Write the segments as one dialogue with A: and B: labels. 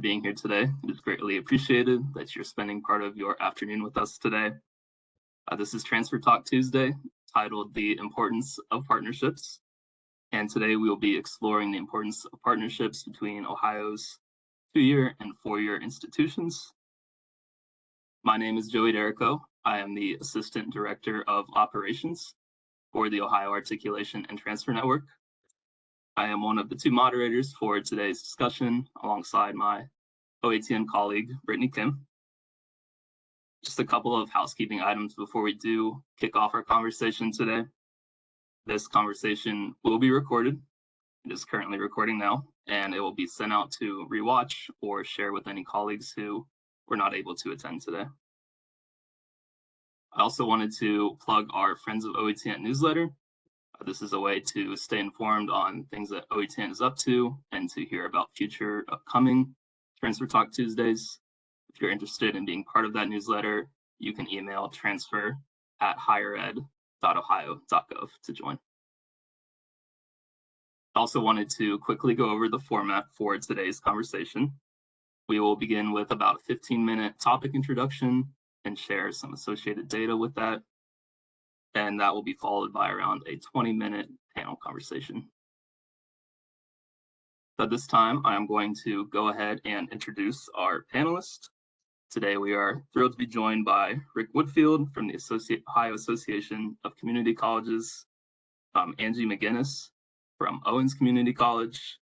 A: being here today. It is greatly appreciated that you're spending part of your afternoon with us today. This is Transfer Talk Tuesday, titled The Importance of Partnerships. And today we will be exploring the importance of partnerships between Ohio's 2-year and 4-year institutions. My name is Joey Derrico. I am the Assistant Director of Operations for the Ohio Articulation and Transfer Network. I am one of the 2 moderators for today's discussion alongside my OATN colleague, Brittany Kim. Just a couple of housekeeping items before we do kick off our conversation today. This conversation will be recorded. It is currently recording now, and it will be sent out to rewatch or share with any colleagues who were not able to attend today. I also wanted to plug our Friends of OATN newsletter. This is a way to stay informed on things that OATN is up to and to hear about future upcoming Transfer Talk Tuesdays. If you're interested in being part of that newsletter, you can email transfer@highered.ohio.gov to join. I also wanted to quickly go over the format for today's conversation. We will begin with about a 15-minute topic introduction and share some associated data with that. And that will be followed by around a 20-minute panel conversation. So at this time, I am going to go ahead and introduce our panelists. Today, we are thrilled to be joined by Rick Woodfield from the Ohio Association of Community Colleges, Angie McGinnis from Owens Community College,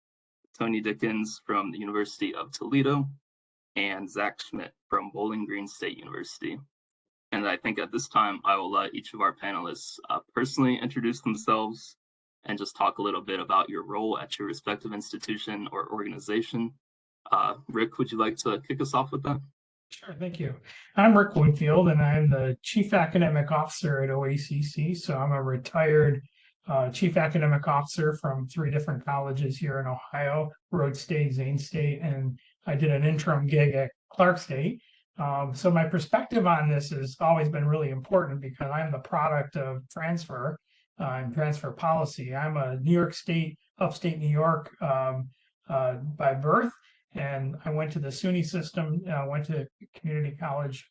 A: Tony Dickens from the University of Toledo, and Zach Schmidt from Bowling Green State University. And I think at this time, I will let each of our panelists personally introduce themselves and just talk a little bit about your role at your respective institution or organization. Rick, would you like to kick us off with that?
B: Sure, thank you. I'm Rick Woodfield, and I'm the Chief Academic Officer at OACC. So I'm a retired Chief Academic Officer from 3 different colleges here in Ohio, Rhodes State, Zane State, and I did an interim gig at Clark State. So my perspective on this has always been really important because I'm the product of transfer and transfer policy. I'm a New York State, upstate New York by birth, and I went to the SUNY system, went to community college,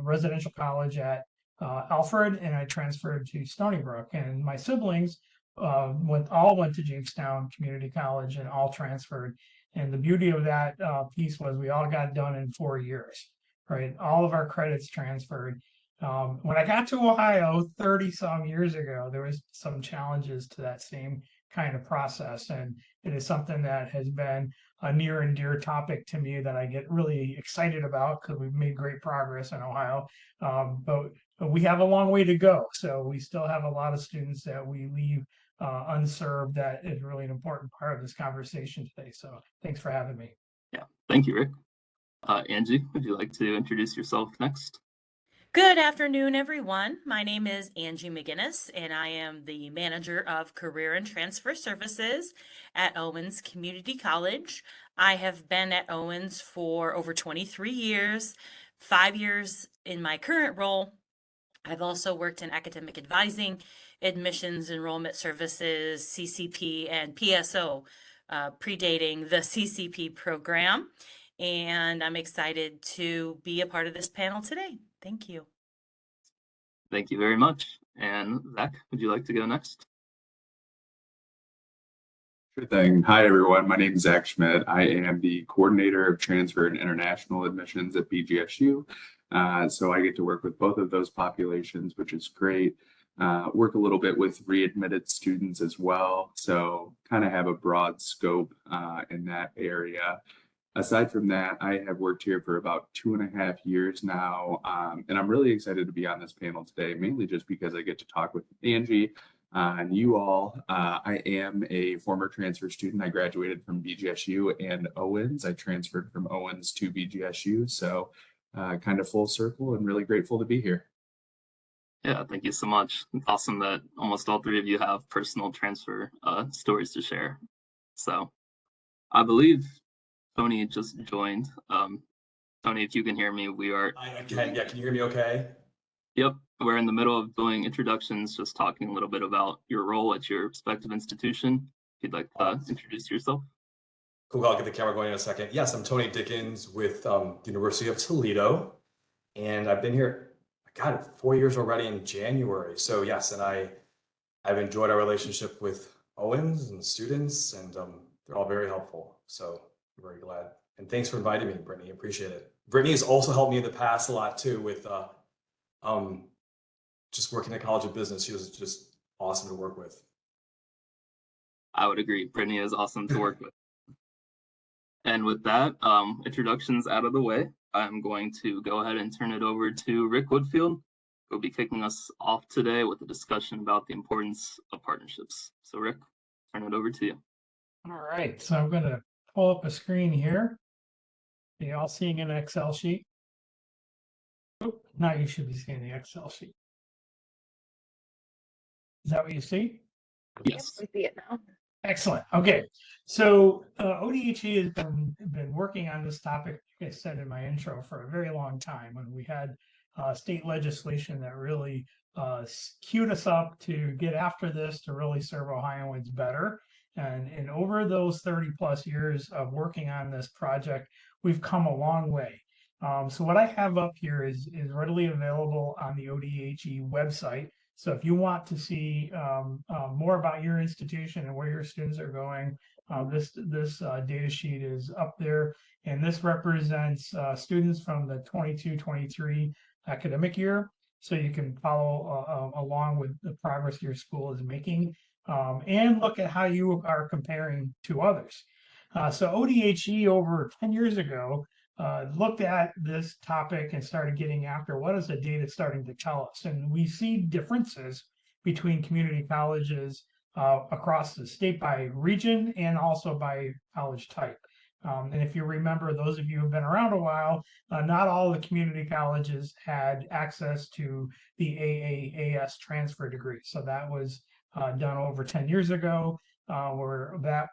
B: residential college at Alfred, and I transferred to Stony Brook. And my siblings all went to Jamestown Community College and all transferred. And the beauty of that piece was we all got done in 4 years, right? All of our credits transferred. When I got to Ohio 30 some years ago, there was some challenges to that same kind of process. And it is something that has been a near and dear topic to me that I get really excited about because we've made great progress in Ohio. But we have a long way to go. So we still have a lot of students that we leave unserved. That is really an important part of this conversation today. So thanks for having me.
A: Yeah, thank you, Rick. Angie, would you like to introduce yourself next?
C: Good afternoon, everyone. My name is Angie McGinnis, and I am the Manager of Career and Transfer Services at Owens Community College. I have been at Owens for over 23 years, 5 years in my current role. I've also worked in academic advising, admissions enrollment services, CCP, and PSO, predating the CCP program. And I'm excited to be a part of this panel today. Thank you.
A: Thank you very much. And Zach, would you like to go next?
D: Sure thing. Hi, everyone. My name is Zach Schmidt. I am the coordinator of transfer and international admissions at BGSU. So I get to work with both of those populations, which is great. Work a little bit with readmitted students as well. So kind of have a broad scope in that area. Aside from that, I have worked here for about 2.5 years now, and I'm really excited to be on this panel today, mainly just because I get to talk with Angie and you all. I am a former transfer student. I graduated from BGSU and Owens. I transferred from Owens to BGSU, so kind of full circle and really grateful to be here.
A: Yeah, thank you so much. It's awesome that almost all 3 of you have personal transfer stories to share. So I believe Tony just joined. Tony, if you can hear me, we are.
E: I can, yeah. Can you hear me okay?
A: Yep. We're in the middle of doing introductions, just talking a little bit about your role at your respective institution. If you'd like to introduce yourself.
E: Cool, I'll get the camera going in a second. Yes, I'm Tony Dickens with the University of Toledo, and I've been here, God, 4 years already in January. So yes, and I've enjoyed our relationship with Owens and students, and they're all very helpful. So I'm very glad. And thanks for inviting me, Brittany. Appreciate it. Brittany has also helped me in the past a lot too with just working at College of Business. She was just awesome to work with.
A: I would agree. Brittany is awesome to work with. And with that, introductions out of the way, I'm going to go ahead and turn it over to Rick Woodfield, who'll be kicking us off today with a discussion about the importance of partnerships. So Rick, turn it over to you.
B: All right, so I'm going to pull up a screen here. Are you all seeing an Excel sheet? Oh, now you should be seeing the Excel sheet. Is that what you see?
A: Yes.
F: We see it now.
B: Excellent. Okay, so ODHE has been working on this topic, like I said in my intro, for a very long time. When we had state legislation that really queued us up to get after this to really serve Ohioans better. And over those 30 plus years of working on this project, we've come a long way. So what I have up here is readily available on the ODHE website. So if you want to see more about your institution and where your students are going, this data sheet is up there. And this represents students from the 22-23 academic year. So you can follow along with the progress your school is making and look at how you are comparing to others. So ODHE over 10 years ago looked at this topic and started getting after what is the data starting to tell us. And we see differences between community colleges across the state by region and also by college type. And if you remember, those of you who've been around a while, not all the community colleges had access to the AAAS transfer degree. So that was done over 10 years ago, where that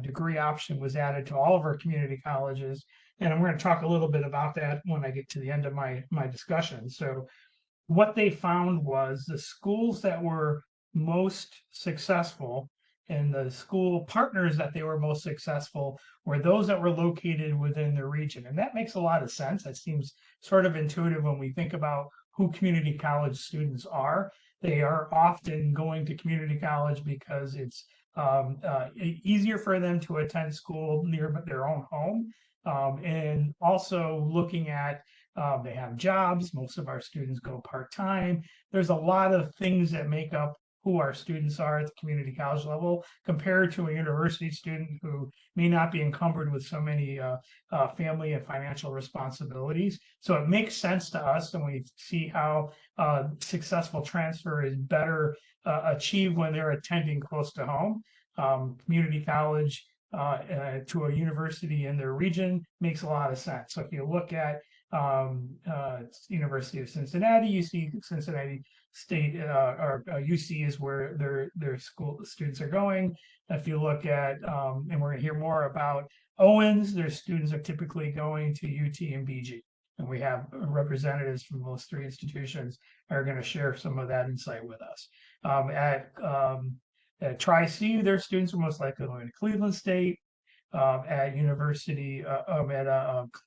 B: degree option was added to all of our community colleges. And I'm going to talk a little bit about that when I get to the end of my discussion. So what they found was the schools that were most successful and the school partners that they were most successful were those that were located within the region. And that makes a lot of sense. That seems sort of intuitive when we think about who community college students are. They are often going to community college because it's easier for them to attend school near their own home. And also looking at they have jobs. Most of our students go part-time. There's a lot of things that make up who our students are at the community college level compared to a university student who may not be encumbered with so many family and financial responsibilities. So it makes sense to us, and we see how successful transfer is better achieved when they're attending close to home. Community college to a university in their region makes a lot of sense. So if you look at University of Cincinnati, you see Cincinnati State or UC is where their school students are going. If you look at, and we're going to hear more about Owens, their students are typically going to UT and BG. And we have representatives from those three institutions are going to share some of that insight with us. At Tri-C, their students are most likely going to Cleveland State. At University at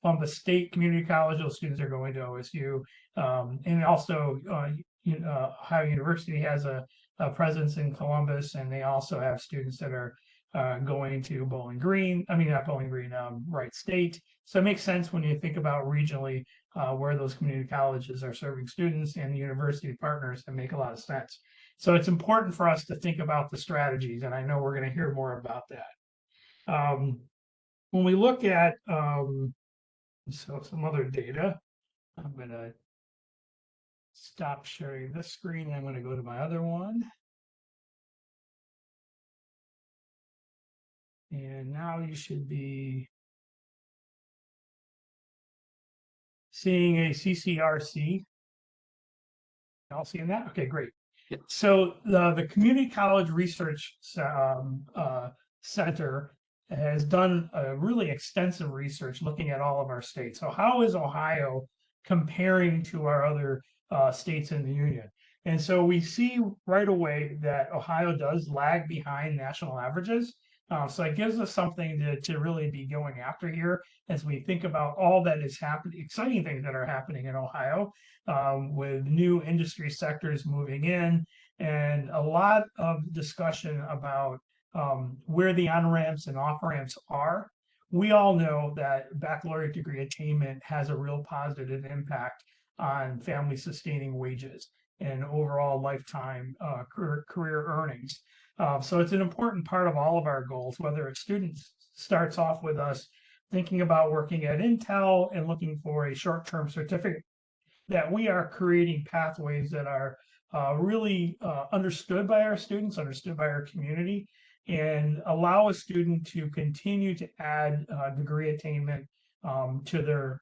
B: Columbus State Community College, those students are going to OSU, and also Ohio University has a presence in Columbus, and they also have students that are going to Bowling Green. I mean, not Bowling Green, Wright State. So it makes sense when you think about regionally where those community colleges are serving students and the university partners, that make a lot of sense. So it's important for us to think about the strategies, and I know we're going to hear more about that. When we look at some other data, I'm going to stop sharing this screen. I'm going to go to my other one. And now you should be seeing a CCRC. Y'all seeing that? Okay, great.
A: Yep.
B: So the Community College Research Center has done a really extensive research looking at all of our states. So how is Ohio comparing to our other states in the union? And so we see right away that Ohio does lag behind national averages. So it gives us something to really be going after here as we think about all that is happening, exciting things that are happening in Ohio, with new industry sectors moving in, and a lot of discussion about where the on-ramps and off-ramps are. We all know that baccalaureate degree attainment has a real positive impact on family sustaining wages and overall lifetime career earnings. So it's an important part of all of our goals, whether a student starts off with us thinking about working at Intel and looking for a short-term certificate, that we are creating pathways that are really understood by our students, understood by our community, and allow a student to continue to add degree attainment to their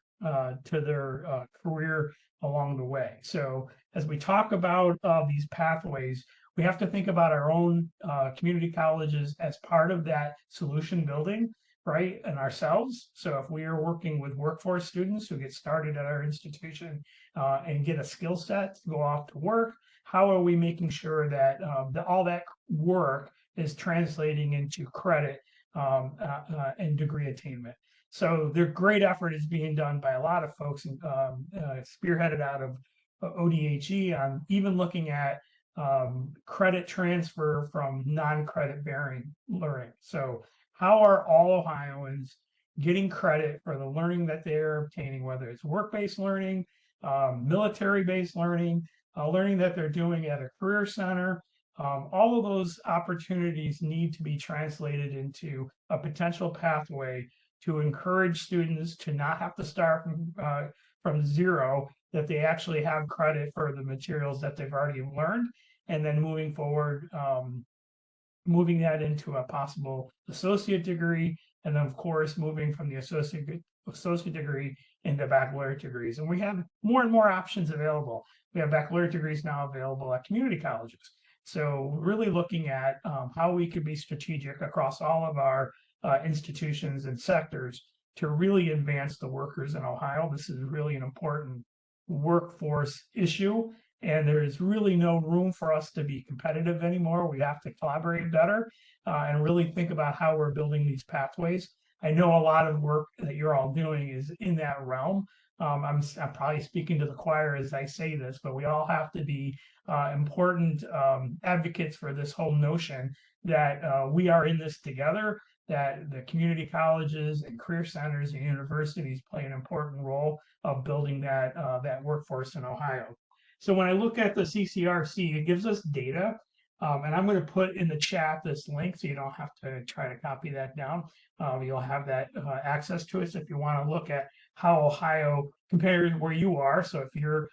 B: career along the way. So as we talk about these pathways, we have to think about our own community colleges as part of that solution building, right? And ourselves. So if we are working with workforce students who get started at our institution and get a skill set to go off to work, how are we making sure that all that work is translating into credit and degree attainment? So their great effort is being done by a lot of folks, spearheaded out of ODHE, on even looking at credit transfer from non-credit bearing learning. So how are all Ohioans getting credit for the learning that they're obtaining, whether it's work-based learning, military-based learning, learning that they're doing at a career center? All of those opportunities need to be translated into a potential pathway to encourage students to not have to start from zero, that they actually have credit for the materials that they've already learned, and then moving forward, moving that into a possible associate degree, and then of course moving from the associate degree into baccalaureate degrees. And we have more and more options available. We have baccalaureate degrees now available at community colleges. So really looking at how we could be strategic across all of our institutions and sectors to really advance the workers in Ohio. This is really an important workforce issue, and there is really no room for us to be competitive anymore. We have to collaborate better and really think about how we're building these pathways. I know a lot of work that you're all doing is in that realm. I'm probably speaking to the choir as I say this, but we all have to be important advocates for this whole notion that we are in this together, that the community colleges and career centers and universities play an important role of building that workforce in Ohio. So when I look at the CCRC, it gives us data, and I'm going to put in the chat this link so you don't have to try to copy that down. You'll have that access to it. So if you want to look at how Ohio compares where you are, so if you're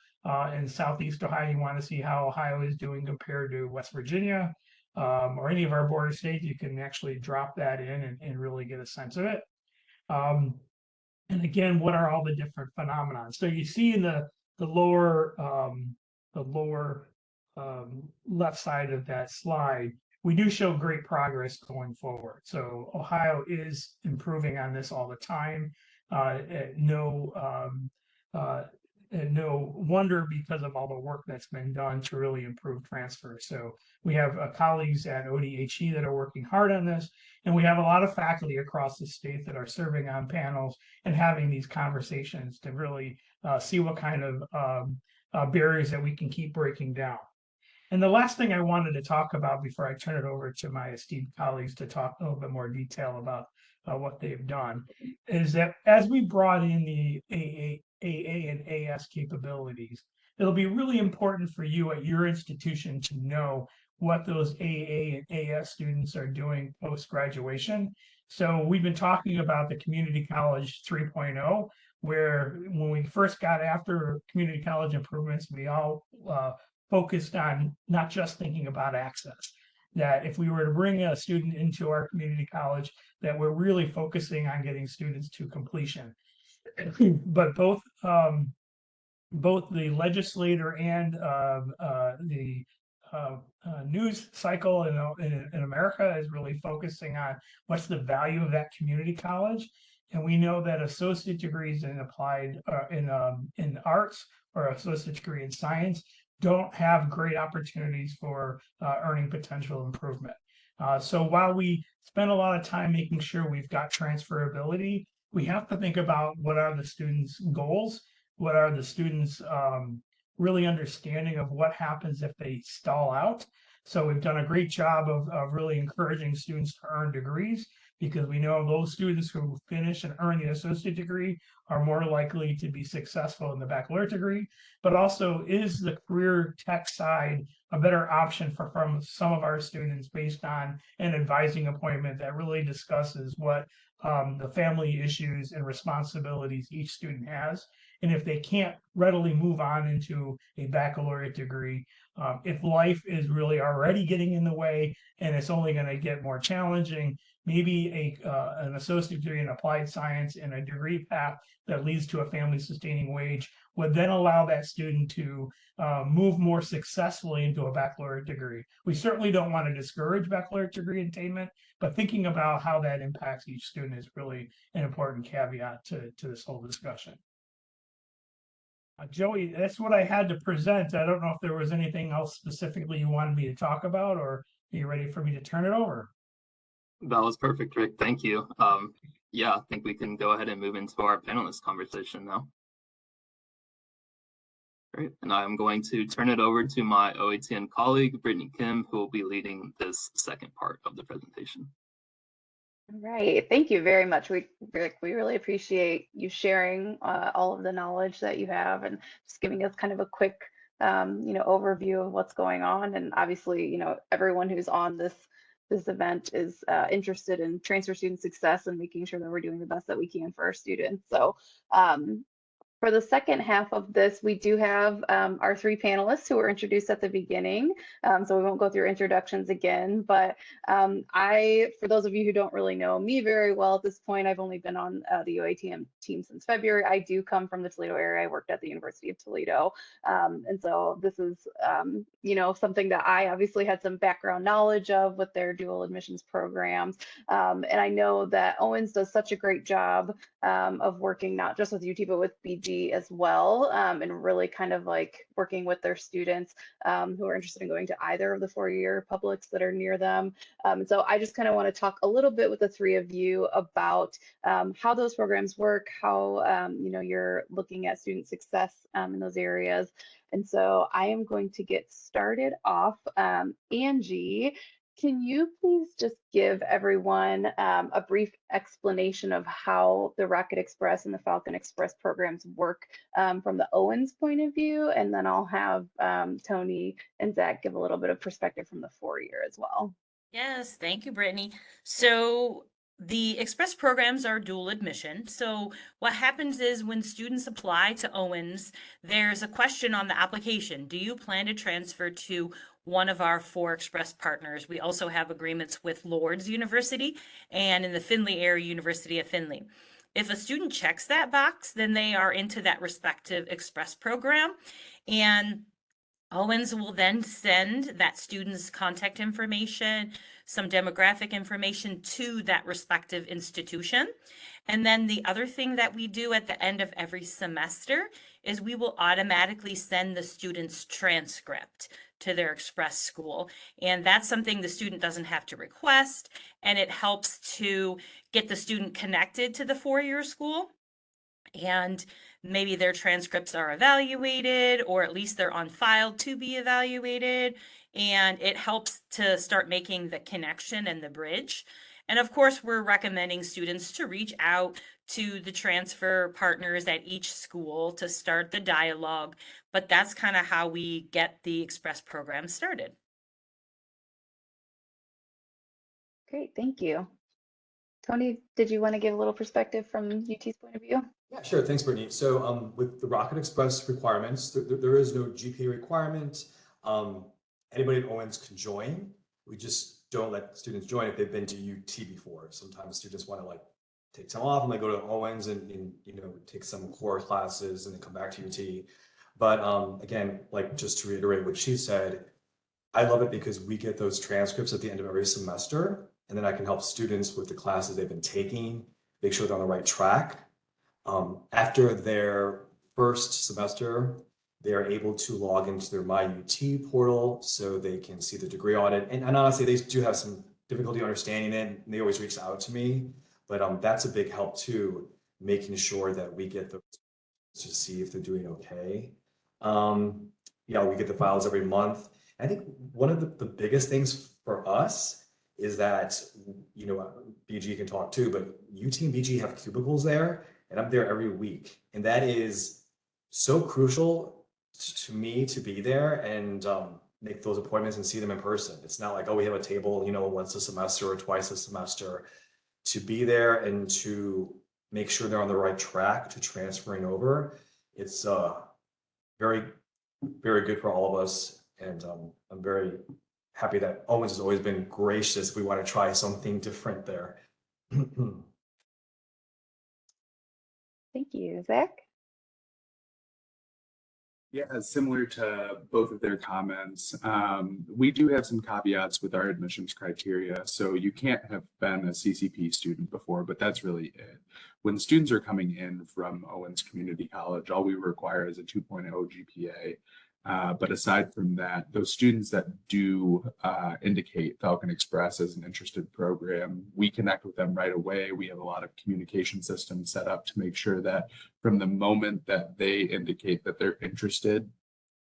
B: in Southeast Ohio, you want to see how Ohio is doing compared to West Virginia, or any of our border states, you can actually drop that in and really get a sense of it. And again, what are all the different phenomena? So you see in the lower left side of that slide, we do show great progress going forward. So Ohio is improving on this all the time. No wonder, because of all the work that's been done to really improve transfer. So we have colleagues at ODHE that are working hard on this, and we have a lot of faculty across the state that are serving on panels and having these conversations to really see what kind of barriers that we can keep breaking down. And the last thing I wanted to talk about before I turn it over to my esteemed colleagues to talk a little bit more detail about what they've done is that as we brought in the AA and AS capabilities, it'll be really important for you at your institution to know what those AA and AS students are doing post-graduation. So we've been talking about the Community College 3.0, where when we first got after community college improvements, we all focused on not just thinking about access, that if we were to bring a student into our community college, that we're really focusing on getting students to completion. But both the legislator and the news cycle in America is really focusing on what's the value of that community college. And we know that associate degrees in applied in arts or associate degree in science don't have great opportunities for earning potential improvement. So while we spend a lot of time making sure we've got transferability, we have to think about what are the students' goals, what are the students' really understanding of what happens if they stall out. So we've done a great job of really encouraging students to earn degrees, because we know those students who finish and earn the associate degree are more likely to be successful in the baccalaureate degree. But also, is the career tech side a better option for from some of our students based on an advising appointment that really discusses what the family issues and responsibilities each student has. And if they can't readily move on into a baccalaureate degree, if life is really already getting in the way and it's only going to get more challenging, maybe an associate degree in applied science and a degree path that leads to a family sustaining wage would then allow that student to move more successfully into a baccalaureate degree. We certainly don't want to discourage baccalaureate degree attainment, but thinking about how that impacts each student is really an important caveat to this whole discussion. Joey, that's what I had to present. I don't know if there was anything else specifically you wanted me to talk about, or are you ready for me to turn it over?
A: That was perfect, Rick. Thank you. Yeah, I think we can go ahead and move into our panelist conversation now. Great, and I'm going to turn it over to my OATN colleague, Brittany Kim, who will be leading this second part of the presentation.
F: All right, thank you very much, Rick. We really appreciate you sharing all of the knowledge that you have and just giving us kind of a quick, overview of what's going on. And obviously, everyone who's on this event is interested in transfer student success and making sure that we're doing the best that we can for our students. So for the second half of this, we do have our three panelists who were introduced at the beginning. So we won't go through introductions again, but for those of you who don't really know me very well at this point, I've only been on the OATN team since February. I do come from the Toledo area. I worked at the University of Toledo. And so this is, something that I obviously had some background knowledge of with their dual admissions programs. And I know that Owens does such a great job of working not just with UT, but with BG as well, and really kind of like working with their students who are interested in going to either of the four-year publics that are near them. So I just kind of want to talk a little bit with the three of you about how those programs work, how you're looking at student success in those areas. And so I am going to get started off. Angie, can you please just give everyone a brief explanation of how the Rocket Express and the Falcon Express programs work from the Owens point of view? And then I'll have Tony and Zach give a little bit of perspective from the four-year as well.
C: Yes, thank you, Brittany. So the Express programs are dual admission. So what happens is when students apply to Owens, there's a question on the application. Do you plan to transfer to one of our four Express partners? We also have agreements with Lourdes University and in the Findlay area, University of Findlay. If a student checks that box, then they are into that respective Express program. And Owens will then send that student's contact information, some demographic information to that respective institution. And then the other thing that we do at the end of every semester is we will automatically send the student's transcript to their Express school. And that's something the student doesn't have to request, and it helps to get the student connected to the four-year school. And maybe their transcripts are evaluated, or at least they're on file to be evaluated. And it helps to start making the connection and the bridge. And of course, we're recommending students to reach out to the transfer partners at each school to start the dialogue. But that's kind of how we get the Express program started.
F: Great, thank you. Tony, did you want to give a little perspective from UT's point of view?
E: Yeah, sure. Thanks, Brittany. So with the Rocket Express requirements, there is no GPA requirement. Anybody at Owens can join. We just don't let students join if they've been to UT before. Sometimes students want to take time off and go to Owens and take some core classes and then come back to UT. But again, just to reiterate what she said, I love it because we get those transcripts at the end of every semester, and then I can help students with the classes they've been taking, make sure they're on the right track. After their first semester, they are able to log into their MyUT portal so they can see the degree audit. And honestly, they do have some difficulty understanding it. They always reach out to me, but that's a big help too, making sure that we get the to see if they're doing okay. Yeah, we get the files every month. I think one of the biggest things for us is that, you know, BG can talk too, but UT and BG have cubicles there, and I'm there every week. And that is so crucial to me to be there and make those appointments and see them in person. It's not like, oh, we have a table, you know, once a semester or twice a semester. To be there and to make sure they're on the right track to transferring over, it's very, very good for all of us. And I'm very happy that Owens has always been gracious. We want to try something different there.
F: Thank you, Zach.
D: Yeah, similar to both of their comments, we do have some caveats with our admissions criteria. So you can't have been a CCP student before, but that's really it. When students are coming in from Owens Community College, all we require is a 2.0 GPA. But aside from that, those students that do indicate Falcon Express as an interested program, we connect with them right away. We have a lot of communication systems set up to make sure that from the moment that they indicate that they're interested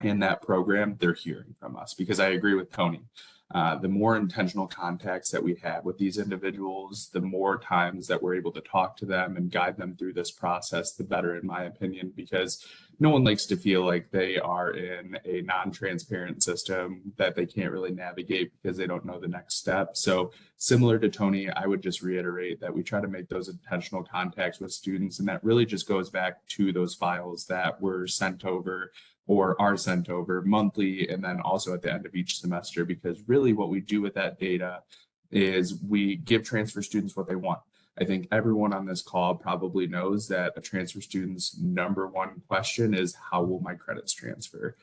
D: in that program, they're hearing from us. Because I agree with Tony. The more intentional contacts that we have with these individuals, the more times that we're able to talk to them and guide them through this process, the better, in my opinion, because no one likes to feel like they are in a non-transparent system that they can't really navigate because they don't know the next step. So similar to Tony, I would just reiterate that we try to make those intentional contacts with students, and that really just goes back to those files that were sent over or are sent over monthly, and then also at the end of each semester, because really what we do with that data is we give transfer students what they want. I think everyone on this call probably knows that a transfer student's number one question is, how will my credits transfer?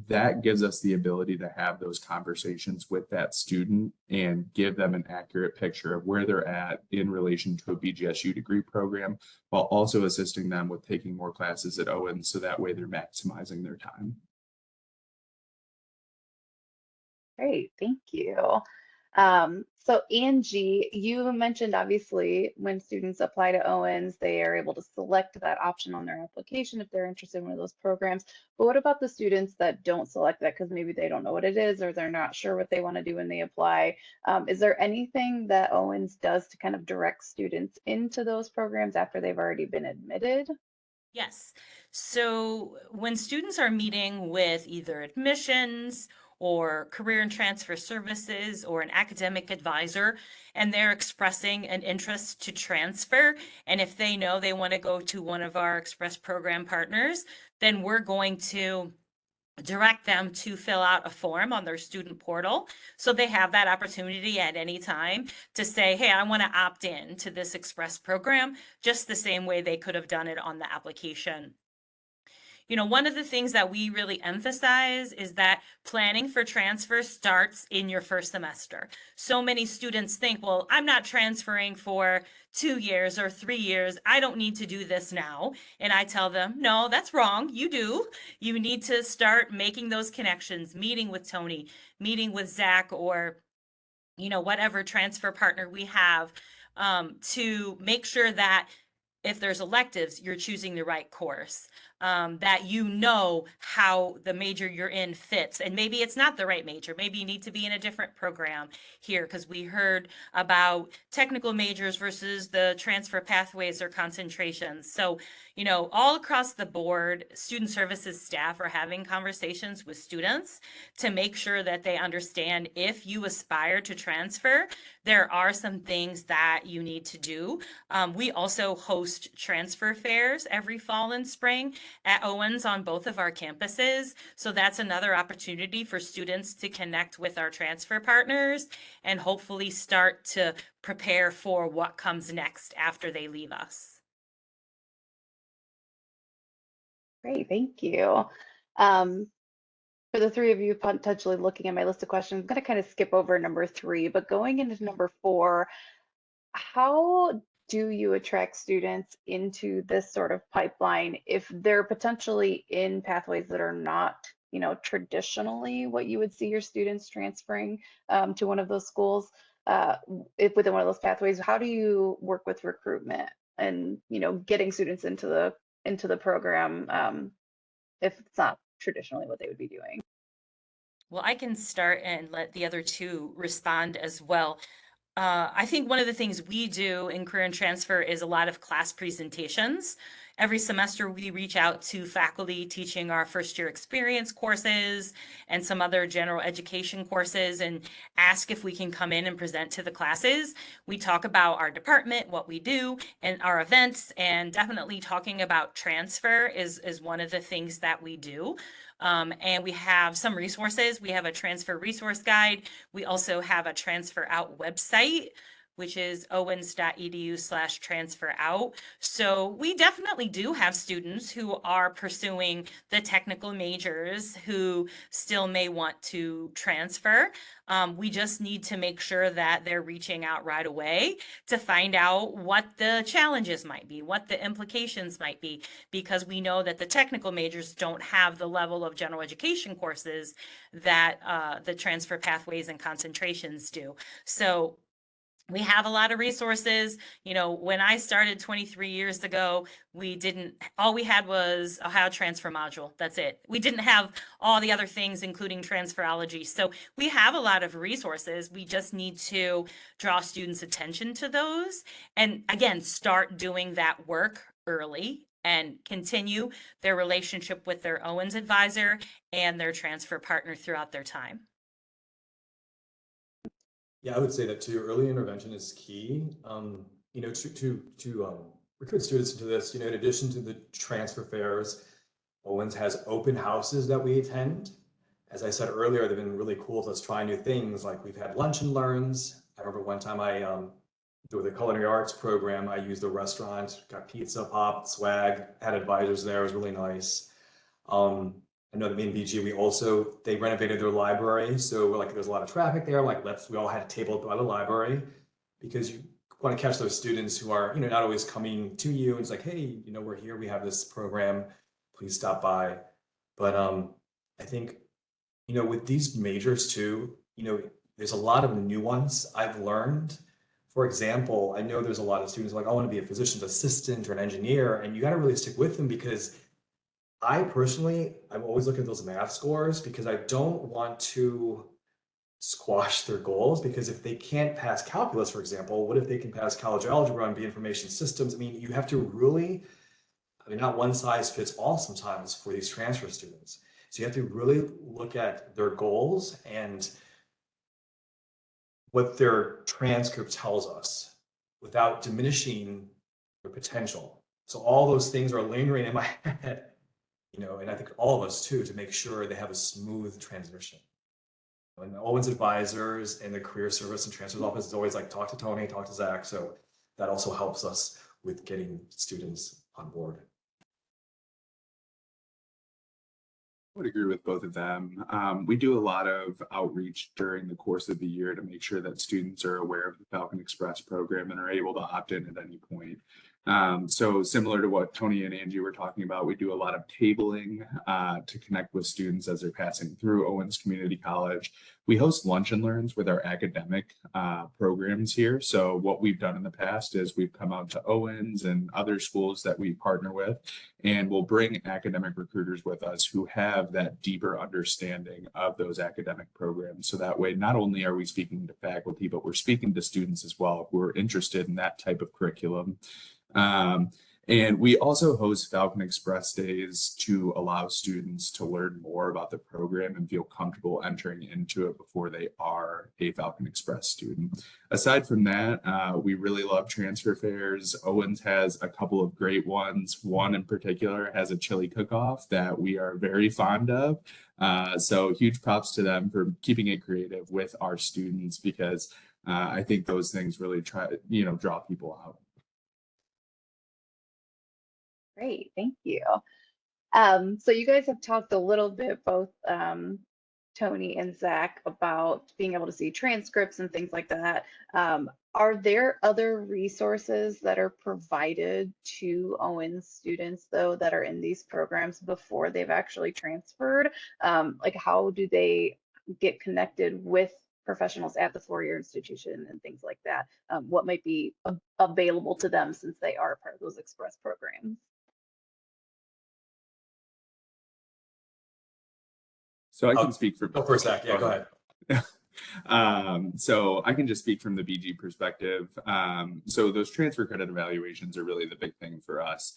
D: That gives us the ability to have those conversations with that student and give them an accurate picture of where they're at in relation to a BGSU degree program, while also assisting them with taking more classes at Owens, so that way they're maximizing their time.
F: Great, thank you. So Angie, you mentioned obviously when students apply to Owens, they are able to select that option on their application if they're interested in one of those programs. But what about the students that don't select that because maybe they don't know what it is or they're not sure what they want to do when they apply? Is there anything that Owens does to kind of direct students into those programs after they've already been admitted?
C: Yes. So when students are meeting with either admissions or career and transfer services or an academic advisor, and they're expressing an interest to transfer, and if they know they want to go to one of our Express program partners, then we're going to direct them to fill out a form on their student portal. So they have that opportunity at any time to say, hey, I want to opt in to this Express program, just the same way they could have done it on the application. You know, one of the things that we really emphasize is that planning for transfer starts in your first semester. So many students think, well, I'm not transferring for 2 years or 3 years. I don't need to do this now. And I tell them, no, that's wrong. You do. You need to start making those connections, meeting with Tony, meeting with Zach, or, you know, whatever transfer partner we have, to make sure that if there's electives, you're choosing the right course, that you know how the major you're in fits. And maybe it's not the right major. Maybe you need to be in a different program here, because we heard about technical majors versus the transfer pathways or concentrations. So, you know, all across the board, student services staff are having conversations with students to make sure that they understand if you aspire to transfer, there are some things that you need to do. We also host transfer fairs every fall and spring at Owens on both of our campuses. So that's another opportunity for students to connect with our transfer partners and hopefully start to prepare for what comes next after they leave us.
F: Great, thank you. For the three of you potentially looking at my list of questions, I'm going to kind of skip over number 3, but going into number 4, how do you attract students into this sort of pipeline if they're potentially in pathways that are not, you know, traditionally what you would see your students transferring to one of those schools? if within one of those pathways, how do you work with recruitment and, getting students into the program, if it's not traditionally what they would be doing?
C: Well, I can start and let the other two respond as well. I think one of the things we do in Career and Transfer is a lot of class presentations. Every semester, we reach out to faculty teaching our first year experience courses and some other general education courses and ask if we can come in and present to the classes. We talk about our department, what we do, and our events, and definitely talking about transfer is one of the things that we do. And we have some resources. We have a transfer resource guide. We also have a transfer out website, which is owens.edu/transfer out. So we definitely do have students who are pursuing the technical majors who still may want to transfer. We just need to make sure that they're reaching out right away to find out what the challenges might be, what the implications might be, because we know that the technical majors don't have the level of general education courses that the transfer pathways and concentrations do. So we have a lot of resources. When I started 23 years ago, all we had was Ohio Transfer Module. That's it. We didn't have all the other things, including transferology. So we have a lot of resources. We just need to draw students' attention to those. And again, start doing that work early and continue their relationship with their Owens advisor and their transfer partner throughout their time.
E: Yeah, I would say that too. Early intervention is key. To recruit students into this. In addition to the transfer fairs, Owens has open houses that we attend. As I said earlier, they've been really cool to us try new things. Like we've had lunch and learns. I remember one time through the culinary arts program, I used the restaurant, got pizza, pop, swag, had advisors there. It was really nice. I know that me and BG, they renovated their library. So there's a lot of traffic there. We all had a table by the library because you want to catch those students who are, not always coming to you. And it's like, hey, we're here, we have this program, please stop by. But I think, with these majors too, there's a lot of nuance I've learned. For example, I know there's a lot of students like, I want to be a physician's assistant or an engineer, and you got to really stick with them because I'm always looking at those math scores because I don't want to squash their goals, because if they can't pass calculus, for example, what if they can pass college algebra and be information systems? You have to really, not one size fits all sometimes for these transfer students. So you have to really look at their goals and what their transcript tells us without diminishing their potential. So all those things are lingering in my head. And I think all of us too, to make sure they have a smooth transition. And Owens advisors and the career service and transfer office is always like, talk to Tony, talk to Zach. So that also helps us with getting students on board.
D: I would agree with both of them. We do a lot of outreach during the course of the year to make sure that students are aware of the Falcon Express program and are able to opt in at any point. So similar to what Tony and Angie were talking about, we do a lot of tabling to connect with students as they're passing through Owens Community College. We host lunch and learns with our academic programs here. So what we've done in the past is we've come out to Owens and other schools that we partner with, and we'll bring academic recruiters with us who have that deeper understanding of those academic programs. So that way, not only are we speaking to faculty, but we're speaking to students as well who are interested in that type of curriculum. And we also host Falcon Express Days to allow students to learn more about the program and feel comfortable entering into it before they are a Falcon Express student. Aside from that, we really love transfer fairs. Owens has a couple of great ones. One in particular has a chili cook-off that we are very fond of. So huge props to them for keeping it creative with our students, because I think those things really draw people out.
F: Great, thank you. So you guys have talked a little bit, both Tony and Zach, about being able to see transcripts and things like that. Are there other resources that are provided to Owens students, though, that are in these programs before they've actually transferred? Like, how do they get connected with professionals at the four-year institution and things like that, what might be available to them since they are part of those express programs.
D: So I can speak for.
E: Go for a sec. Yeah, go ahead.
D: So I can just speak from the BG perspective. So those transfer credit evaluations are really the big thing for us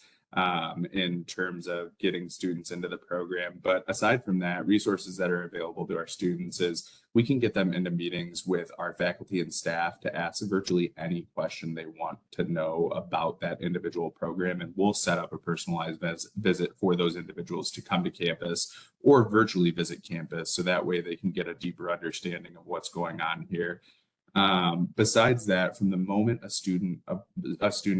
D: in terms of getting students into the program. But aside from that, resources that are available to our students is we can get them into meetings with our faculty and staff to ask virtually any question they want to know about that individual program. And we'll set up a personalized visit for those individuals to come to campus or virtually visit campus. So that way they can get a deeper understanding of what's going on here. Besides that, from the moment a student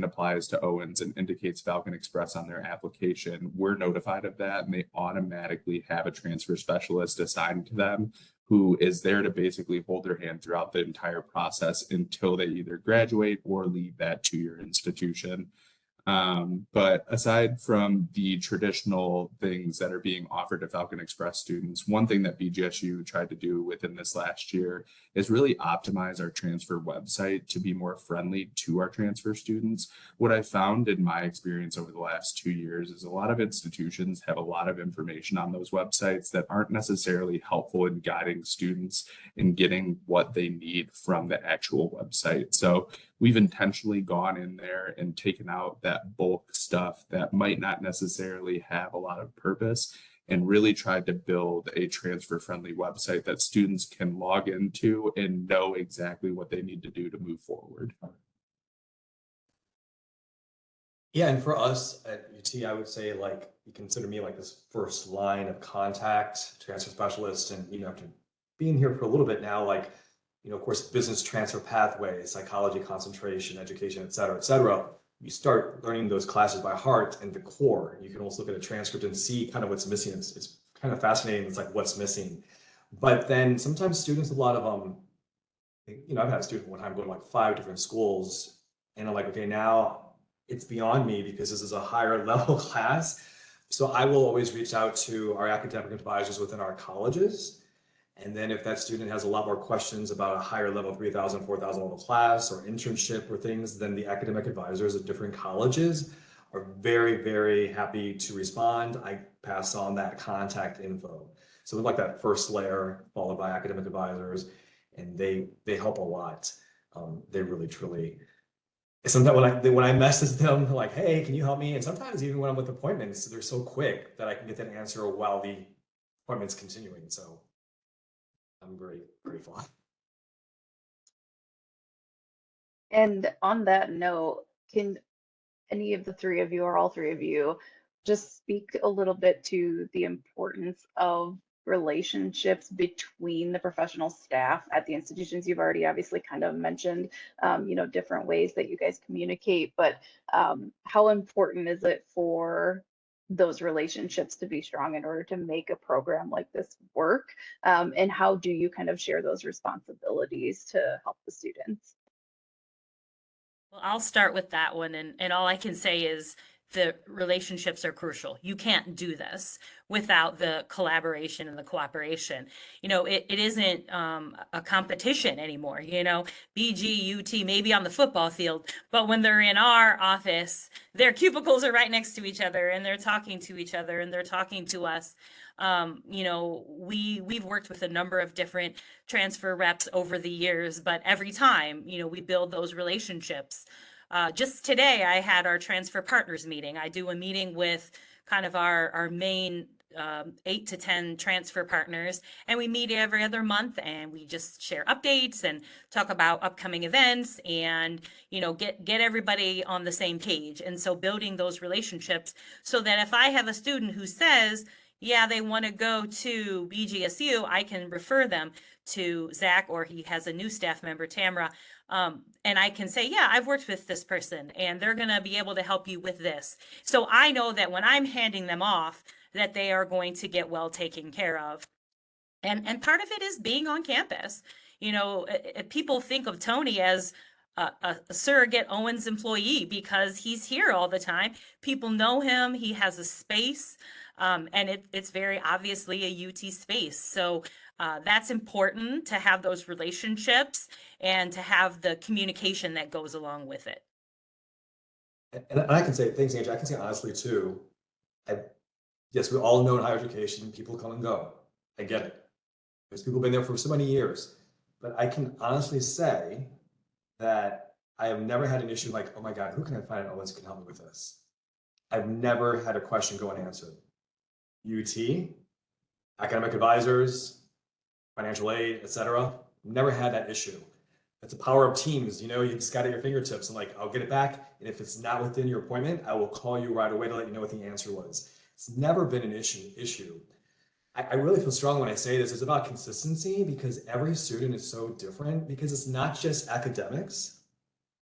D: applies to Owens and indicates Falcon Express on their application, we're notified of that, and they automatically have a transfer specialist assigned to them who is there to basically hold their hand throughout the entire process until they either graduate or leave that two-year institution. But aside from the traditional things that are being offered to Falcon Express students, one thing that BGSU tried to do within this last year is really optimize our transfer website to be more friendly to our transfer students. What I found in my experience over the last 2 years is a lot of institutions have a lot of information on those websites that aren't necessarily helpful in guiding students in getting what they need from the actual website. So we've intentionally gone in there and taken out that bulk stuff that might not necessarily have a lot of purpose and really tried to build a transfer friendly website that students can log into and know exactly what they need to do to move forward.
E: Yeah, and for us at UT, I would say like you consider me like this first line of contact, transfer specialist, and after being here for a little bit now, like of course, business transfer pathways, psychology, concentration, education, et cetera, you start learning those classes by heart and the core. You can also look at a transcript and see kind of what's missing. It's kind of fascinating. It's like what's missing. But then sometimes students, a lot of I've had a student one time go to like 5 different schools and I'm like, okay, now it's beyond me because this is a higher level class. So I will always reach out to our academic advisors within our colleges. And then if that student has a lot more questions about a higher level 3,000, 4,000 level class or internship or things, then the academic advisors at different colleges are very, very happy to respond. I pass on that contact info. So we like that first layer followed by academic advisors, and they help a lot. They really, truly. Sometimes when I message them like, hey, can you help me? And sometimes even when I'm with appointments, they're so quick that I can get that answer while the appointment's continuing. So I'm very grateful.
F: And on that note, can any of the three of you or all three of you just speak a little bit to the importance of relationships between the professional staff at the institutions? You've already obviously kind of mentioned, different ways that you guys communicate, but how important is it for those relationships to be strong in order to make a program like this work? And how do you kind of share those responsibilities to help the students?
C: Well, I'll start with that one. And all I can say is the relationships are crucial. You can't do this without the collaboration and the cooperation. It isn't a competition anymore. BG, UT, maybe on the football field, but when they're in our office, their cubicles are right next to each other and they're talking to each other and they're talking to us. We've worked with a number of different transfer reps over the years, but every time, we build those relationships. Just today, I had our transfer partners meeting. I do a meeting with kind of our main 8 to 10 transfer partners, and we meet every other month and we just share updates and talk about upcoming events and get everybody on the same page. And so building those relationships so that if I have a student who says, yeah, they want to go to BGSU, I can refer them to Zach, or he has a new staff member, Tamara, and I can say, yeah, I've worked with this person and they're going to be able to help you with this. So I know that when I'm handing them off, that they are going to get well taken care of. And part of it is being on campus. People think of Tony as a surrogate Owens employee because he's here all the time. People know him. He has a space. And it's very obviously a UT space. So That's important to have those relationships and to have the communication that goes along with it.
E: And I can say, thanks, Angie. I can say honestly too, yes, we all know in higher education, people come and go. I get it. There's people been there for so many years. But I can honestly say that I have never had an issue like, oh my God, who can I find at Owens who can help me with this? I've never had a question go unanswered. UT, academic advisors, financial aid, etc. Never had that issue. It's the power of teams. You just got it at your fingertips. And like, I'll get it back. And if it's not within your appointment, I will call you right away to let you know what the answer was. It's never been an issue. I really feel strong when I say this. It's about consistency because every student is so different because it's not just academics.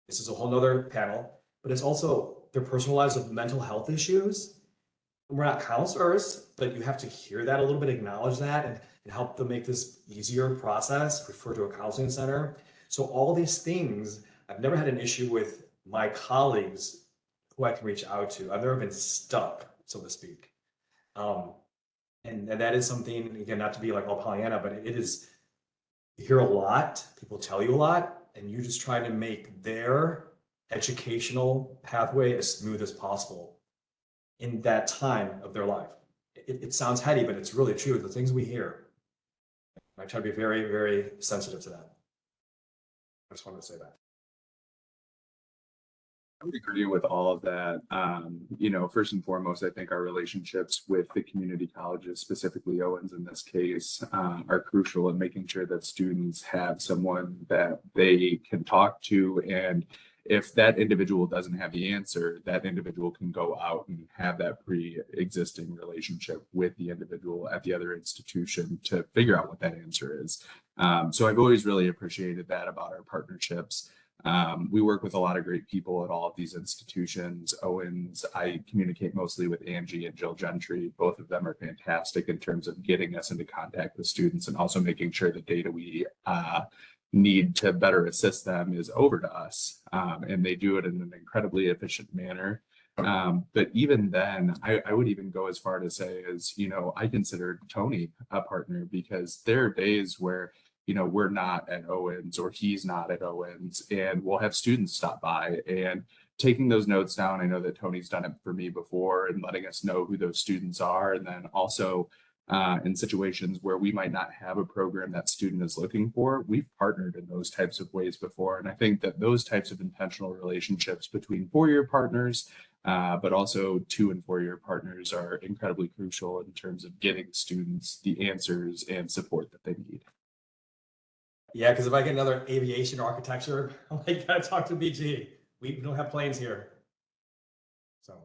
E: This is a whole nother panel, but it's also their personal lives with mental health issues. We're not counselors, but you have to hear that a little bit, acknowledge that, and help them make this easier process, refer to a counseling center. So all these things, I've never had an issue with my colleagues who I can reach out to. I've never been stuck, so to speak. And that is something, again, not to be like all Pollyanna, but it is, you hear a lot, people tell you a lot, and you just try to make their educational pathway as smooth as possible in that time of their life. It sounds heady, but it's really true. The things we hear, I try to be very, very sensitive to that. I just wanted to say that.
D: I would agree with all of that. First and foremost, I think our relationships with the community colleges, specifically Owens in this case, are crucial in making sure that students have someone that they can talk to. And if that individual doesn't have the answer, that individual can go out and have that pre-existing relationship with the individual at the other institution to figure out what that answer is. So I've always really appreciated that about our partnerships. We work with a lot of great people at all of these institutions. Owens, I communicate mostly with Angie and Jill Gentry. Both of them are fantastic in terms of getting us into contact with students and also making sure the data we need to better assist them is over to us. And they do it in an incredibly efficient manner. But even then, I would even go as far to say I consider Tony a partner because there are days where we're not at Owens or he's not at Owens, and we'll have students stop by and taking those notes down. I know that Tony's done it for me before and letting us know who those students are. And then also in situations where we might not have a program that student is looking for, we've partnered in those types of ways before. And I think that those types of intentional relationships between four-year partners, but also 2- and 4-year partners are incredibly crucial in terms of getting students the answers and support that they need.
E: Yeah, because if I get another aviation or architecture, I'm like, gotta talk to BG. We don't have planes here. So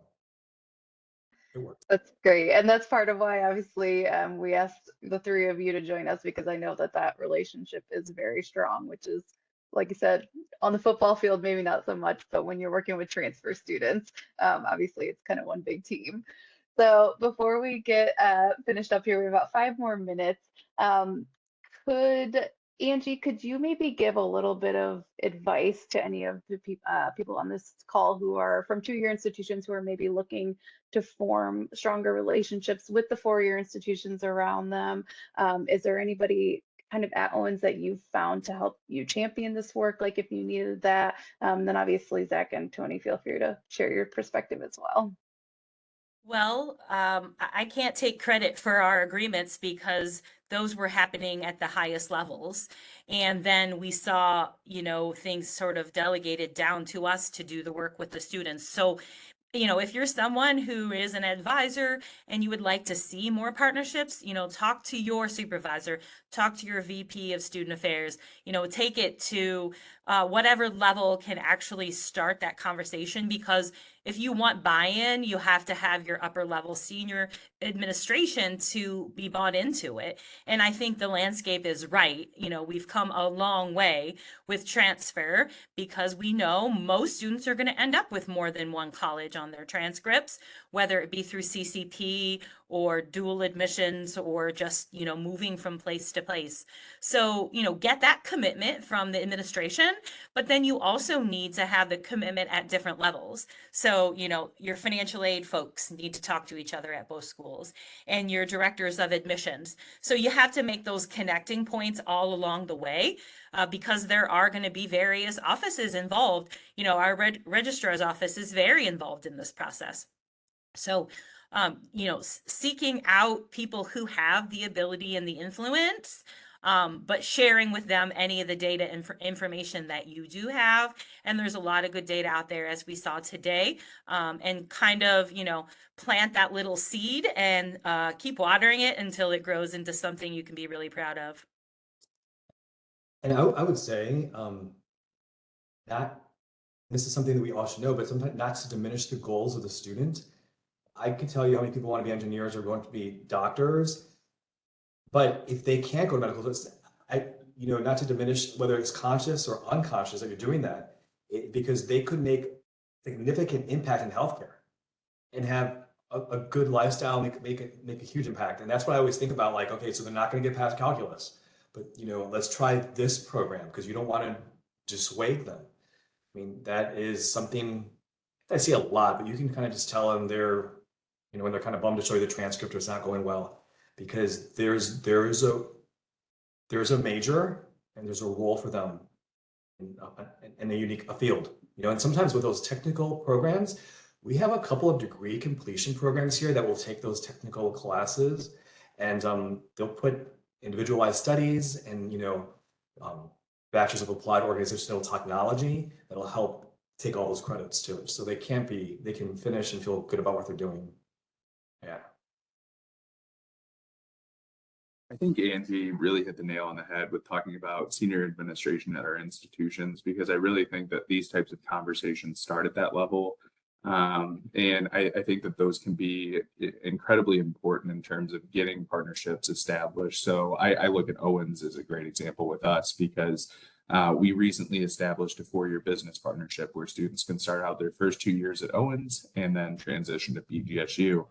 E: it works.
F: That's great. And that's part of why, obviously, we asked the three of you to join us because I know that relationship is very strong, which is, like you said, on the football field, maybe not so much, but when you're working with transfer students, obviously it's kind of one big team. So before we get finished up here, we have about 5 more minutes. Angie, could you maybe give a little bit of advice to any of the people on this call who are from 2-year institutions who are maybe looking to form stronger relationships with the 4-year institutions around them? Is there anybody kind of at Owens that you've found to help you champion this work, like if you needed that? Then obviously, Zach and Tony, feel free to share your perspective as well.
C: Well, I can't take credit for our agreements because those were happening at the highest levels. And then we saw, things sort of delegated down to us to do the work with the students. So, if you're someone who is an advisor and you would like to see more partnerships, talk to your supervisor, talk to your VP of student affairs, take it to whatever level can actually start that conversation, because if you want buy-in, you have to have your upper level senior administration to be bought into it. And I think the landscape is right. We've come a long way with transfer because we know most students are going to end up with more than one college on their transcripts, whether it be through CCP or dual admissions or just, moving from place to place. So, get that commitment from the administration, but then you also need to have the commitment at different levels. So, your financial aid folks need to talk to each other at both schools, and your directors of admissions. So you have to make those connecting points all along the way, because there are going to be various offices involved. Our registrar's office is very involved in this process. So, seeking out people who have the ability and the influence, but sharing with them any of the data and information that you do have. And there's a lot of good data out there, as we saw today, and kind of, plant that little seed and keep watering it until it grows into something you can be really proud of.
E: And I would say that this is something that we all should know, but sometimes not to diminish the goals of the student. I can tell you how many people want to be engineers or want to be doctors, but if they can't go to medical school, not to diminish whether it's conscious or unconscious that you're doing that, because they could make significant impact in healthcare and have a good lifestyle, make a huge impact. And that's what I always think about, like, okay, so they're not going to get past calculus, but let's try this program, because you don't want to dissuade them. I mean, that is something I see a lot, but you can kind of just tell them when they're kind of bummed to show you the transcript or it's not going well, because there's a major and there's a role for them in a unique field, and sometimes with those technical programs, we have a couple of degree completion programs here that will take those technical classes, and they'll put individualized studies and bachelor's of applied organizational technology that'll help take all those credits to it, so they can finish and feel good about what they're doing. Yeah.
D: I think Angie really hit the nail on the head with talking about senior administration at our institutions, because I really think that these types of conversations start at that level. And I think that those can be incredibly important in terms of getting partnerships established. So I look at Owens as a great example with us, because we recently established a 4-year business partnership where students can start out their first 2 years at Owens and then transition to BGSU.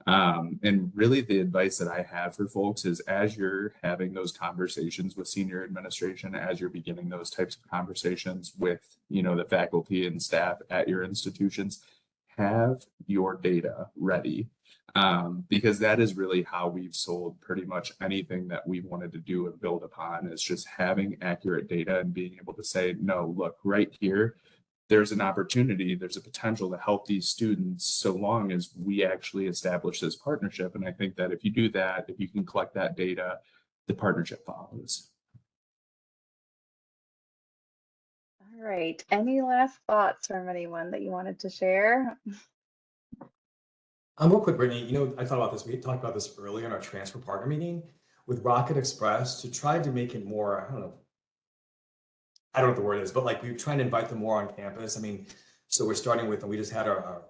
D: And really the advice that I have for folks is, as you're having those conversations with senior administration, as you're beginning those types of conversations with, the faculty and staff at your institutions, have your data ready. Because that is really how we've sold pretty much anything that we wanted to do and build upon, is just having accurate data and being able to say, no, look, right here, there's an opportunity, there's a potential to help these students, so long as we actually establish this partnership. And I think that if you do that, if you can collect that data, the partnership follows.
F: All right. Any last thoughts from anyone that you wanted to share?
E: Real quick, Brittany, I thought about this. We talked about this earlier in our transfer partner meeting with Rocket Express, to try to make it more, I don't know what the word is, but like, we're trying to invite them more on campus. I mean, so we're starting with, and we just had our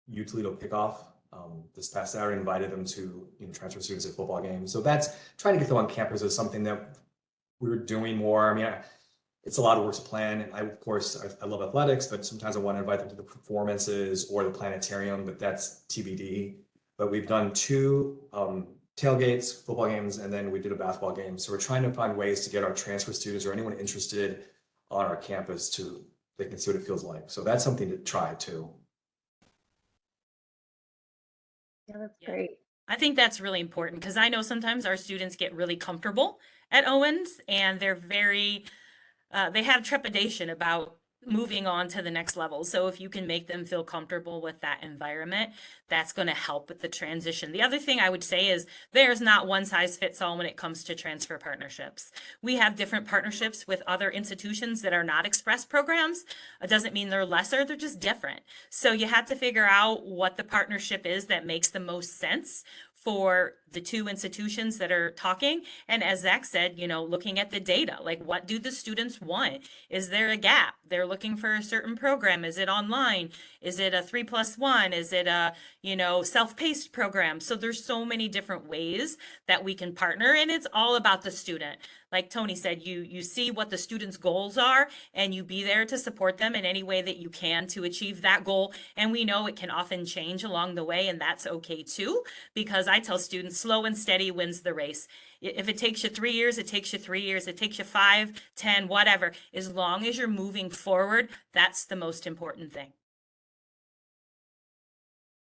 E: U Toledo kickoff this past Saturday, invited them to transfer students at football games. So that's trying to get them on campus is something that we were doing more. I mean, it's a lot of work to plan. And of course, I love athletics, but sometimes I want to invite them to the performances or the planetarium, but that's TBD. But we've done 2 tailgates, football games, and then we did a basketball game. So we're trying to find ways to get our transfer students or anyone interested on our campus they can see what it feels like. So that's something to try too.
F: Yeah, that's great.
C: I think that's really important, because I know sometimes our students get really comfortable at Owens, and they're very, they have trepidation about moving on to the next level. So if you can make them feel comfortable with that environment, that's going to help with the transition. The other thing I would say is, there's not one size fits all when it comes to transfer partnerships. We have different partnerships with other institutions that are not express programs. It doesn't mean they're lesser, they're just different. So you have to figure out what the partnership is that makes the most sense for the two institutions that are talking. And as Zach said, looking at the data, like what do the students want? Is there a gap? They're looking for a certain program. Is it online? Is it a 3+1? Is it a, self-paced program? So there's so many different ways that we can partner, and it's all about the student. Like Tony said, you see what the students' goals are, and you be there to support them in any way that you can to achieve that goal. And we know it can often change along the way, and that's okay too, because I tell students, slow and steady wins the race. If it takes you 3 years, it takes you 3 years. It takes you 5, 10, whatever. As long as you're moving forward, that's the most important thing.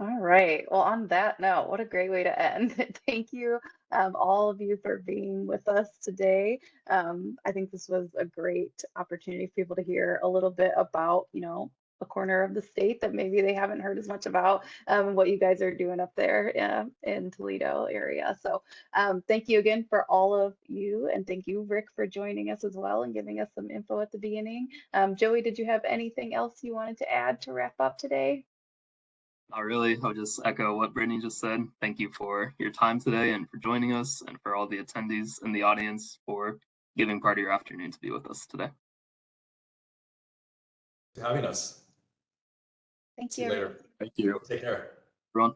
F: All right. Well, on that note, what a great way to end. Thank you, all of you, for being with us today. I think this was a great opportunity for people to hear a little bit about, a corner of the state that maybe they haven't heard as much about, what you guys are doing up there in Toledo area. So thank you again for all of you. And thank you, Rick, for joining us as well and giving us some info at the beginning. Joey, did you have anything else you wanted to add to wrap up today?
A: Not really. I'll just echo what Brittany just said. Thank you for your time today and for joining us, and for all the attendees in the audience for giving part of your afternoon to be with us today.
E: For having us.
F: Thank
E: See
F: you.
E: you later.
D: Thank you.
E: Take care.
A: Everyone.